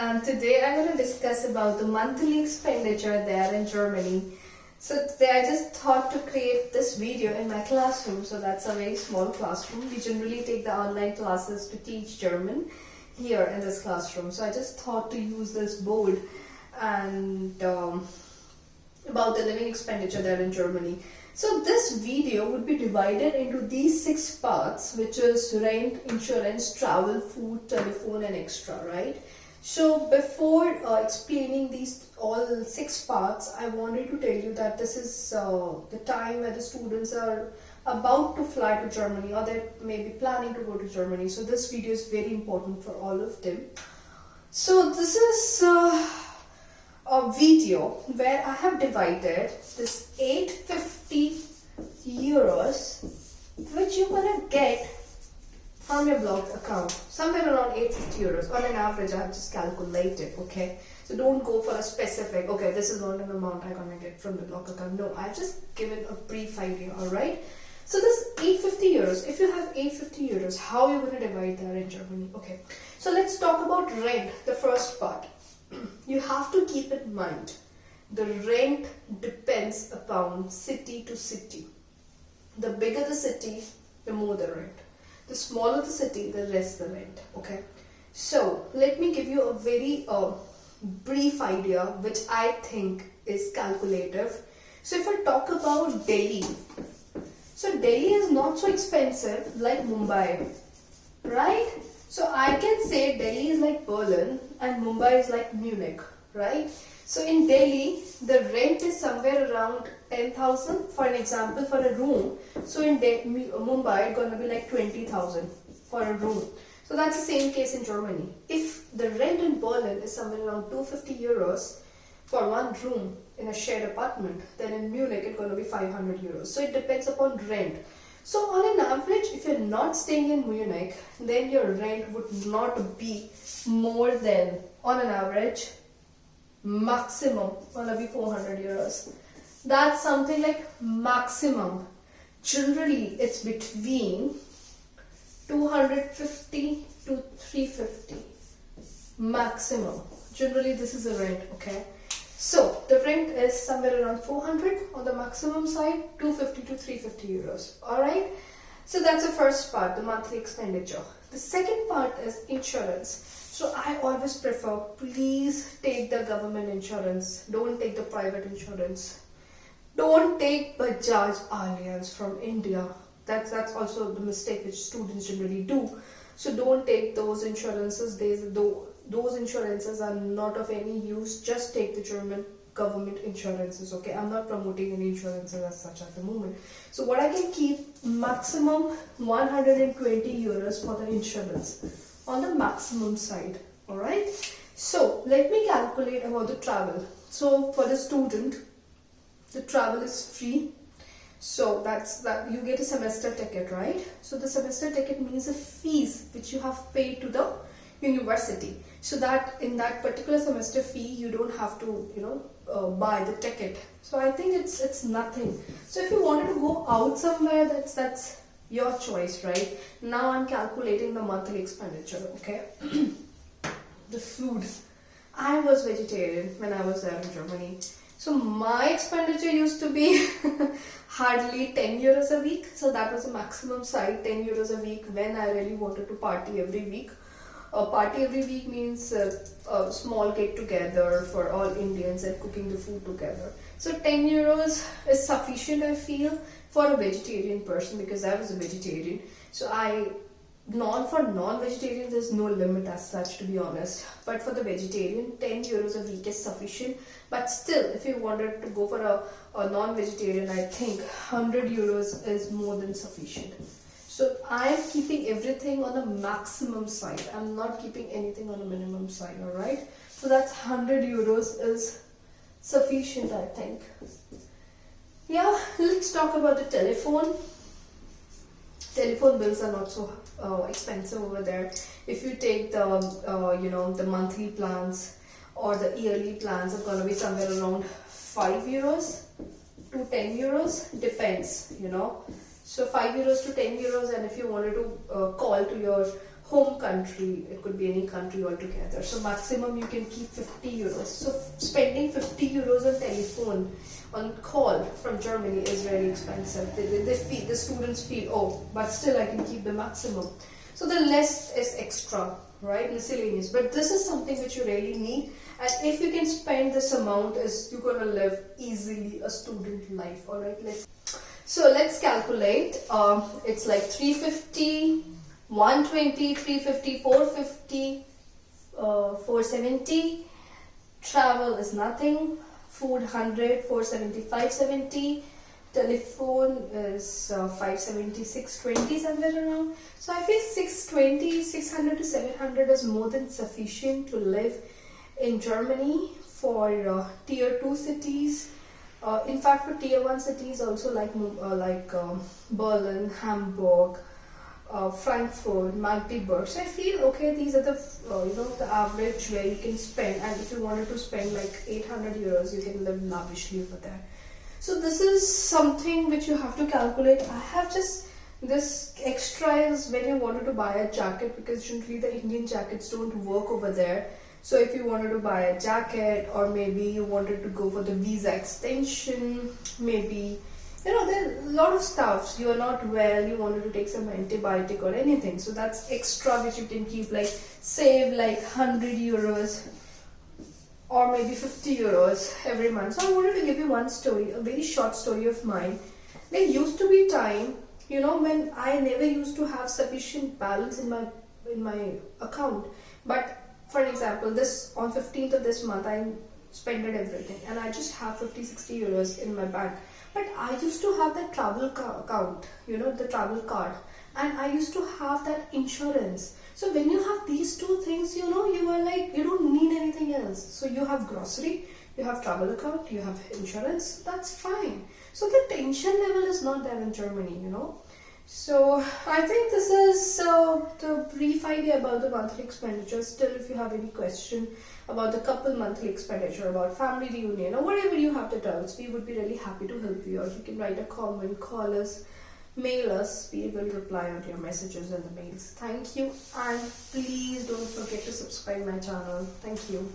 and today I'm going to discuss about the monthly expenditure there in Germany. So today I just thought to create this video in my classroom. So that's a very small classroom. We generally take the online classes to teach German here in this classroom. So I just thought to use this board and about the living expenditure there in Germany. So this video would be divided into these 6 parts, which is rent, insurance, travel, food, telephone and extra, right? So before explaining these all 6 parts, I wanted to tell you that this is the time where the students are about to fly to Germany, or they may be planning to go to Germany. So this video is very important for all of them. So this is a video where I have divided this 850 euros, which you're gonna get from your blocked account, somewhere around 850 euros on an average. I have just calculated, okay? So don't go for a specific, okay, this is not an amount I'm gonna get from the blocked account. No, I've just given a brief idea, alright? So this 850 euros, if you have 850 euros, how are you gonna divide that in Germany? Okay, so let's talk about rent, the first part. You have to keep in mind, the rent depends upon city to city. The bigger the city, the more the rent. The smaller the city, the less the rent. Okay. So let me give you a very brief idea, which I think is calculative. So if I talk about Delhi, so Delhi is not so expensive like Mumbai, right? So I can say Delhi is like Berlin and Mumbai is like Munich, right? So in Delhi, the rent is somewhere around 10,000 for an example for a room. So in Mumbai, it's going to be like 20,000 for a room. So that's the same case in Germany. If the rent in Berlin is somewhere around 250 euros for one room in a shared apartment, then in Munich, it's going to be 500 euros. So it depends upon rent. So on an average, if you're not staying in Munich, then your rent would not be more than, on an average, maximum gonna be 400 euros. That's something like maximum. Generally, it's between 250 to 350 maximum. Generally, this is the rent, okay? So the rent is somewhere around 400 on the maximum side, 250 to 350 euros. Alright? So that's the first part, the monthly expenditure. The second part is insurance. So I always prefer, please take the government insurance. Don't take the private insurance. Don't take Bajaj Allianz from India. That's also the mistake which students generally do. So don't take those insurances. Those insurances are not of any use. Just take the German government insurances, okay? I'm not promoting any insurances as such at the moment. So what I can keep, maximum 120 euros for the insurance on the maximum side, alright? So let me calculate about the travel. So for the student, the travel is free. So that's that you get a semester ticket, right? So the semester ticket means a fees which you have paid to the university. So that in that particular semester fee, you don't have to, buy the ticket. So I think it's nothing. So if you wanted to go out somewhere, that's your choice, right? Now I'm calculating the monthly expenditure, okay? The food. I was vegetarian when I was there in Germany. So my expenditure used to be hardly 10 euros a week. So that was the maximum side, 10 euros a week when I really wanted to party every week. A party every week means a small get together for all Indians and cooking the food together. So 10 euros is sufficient, I feel, for a vegetarian person, because I was a vegetarian. So for non-vegetarian, there's no limit as such, to be honest. But for the vegetarian, 10 euros a week is sufficient. But still, if you wanted to go for a non-vegetarian, I think 100 euros is more than sufficient. So I am keeping everything on the maximum side. I'm not keeping anything on the minimum side, alright? So that's 100 euros is sufficient, I think. Yeah, let's talk about the telephone. Telephone bills are not so expensive over there. If you take the, the monthly plans or the yearly plans, are going to be somewhere around 5 euros to 10 euros, depends, So 5 euros to 10 euros, and if you wanted to call to your home country, it could be any country altogether. So maximum you can keep 50 euros. So spending 50 euros on telephone, on call from Germany is very expensive. The students feel, oh, but still I can keep the maximum. So the less is extra, right? Miscellaneous. But this is something which you really need. And if you can spend this amount, you're gonna live easily a student life. Alright, let's calculate. It's like 350, 120, 350, 450, 470. Travel is nothing. Food 100, 470, 570. Telephone is 570, 620, somewhere around. So I feel 620, 600 to 700 is more than sufficient to live in Germany for tier 2 cities. In fact, for tier 1 cities also like Berlin, Hamburg, Frankfurt, Magdeburg. So I feel okay, these are the the average where you can spend, and if you wanted to spend like 800 euros, you can live lavishly over there. So this is something which you have to calculate. I have just this extra is when you wanted to buy a jacket, because generally the Indian jackets don't work over there. So if you wanted to buy a jacket, or maybe you wanted to go for the visa extension, maybe there are a lot of stuff. You are not well, you wanted to take some antibiotic or anything, so that's extra which you can keep, like save like 100 euros or maybe 50 euros every month. So I wanted to give you one story, a very short story of mine. There used to be time, when I never used to have sufficient balance in my account. But for example, on 15th of this month, I spent everything and I just have 50-60 euros in my bank. But I used to have that travel account, the travel card, and I used to have that insurance. So when you have these two things, you are like, you don't need anything else. So you have grocery, you have travel account, you have insurance, that's fine. So the tension level is not there in Germany, So I think this is the brief idea about the monthly expenditure. Still, if you have any question about the couple monthly expenditure, about family reunion, or whatever you have to tell us, we would be really happy to help you. Or you can write a comment, call us, mail us. We will reply on your messages and the mails. Thank you, and please don't forget to subscribe my channel. Thank you.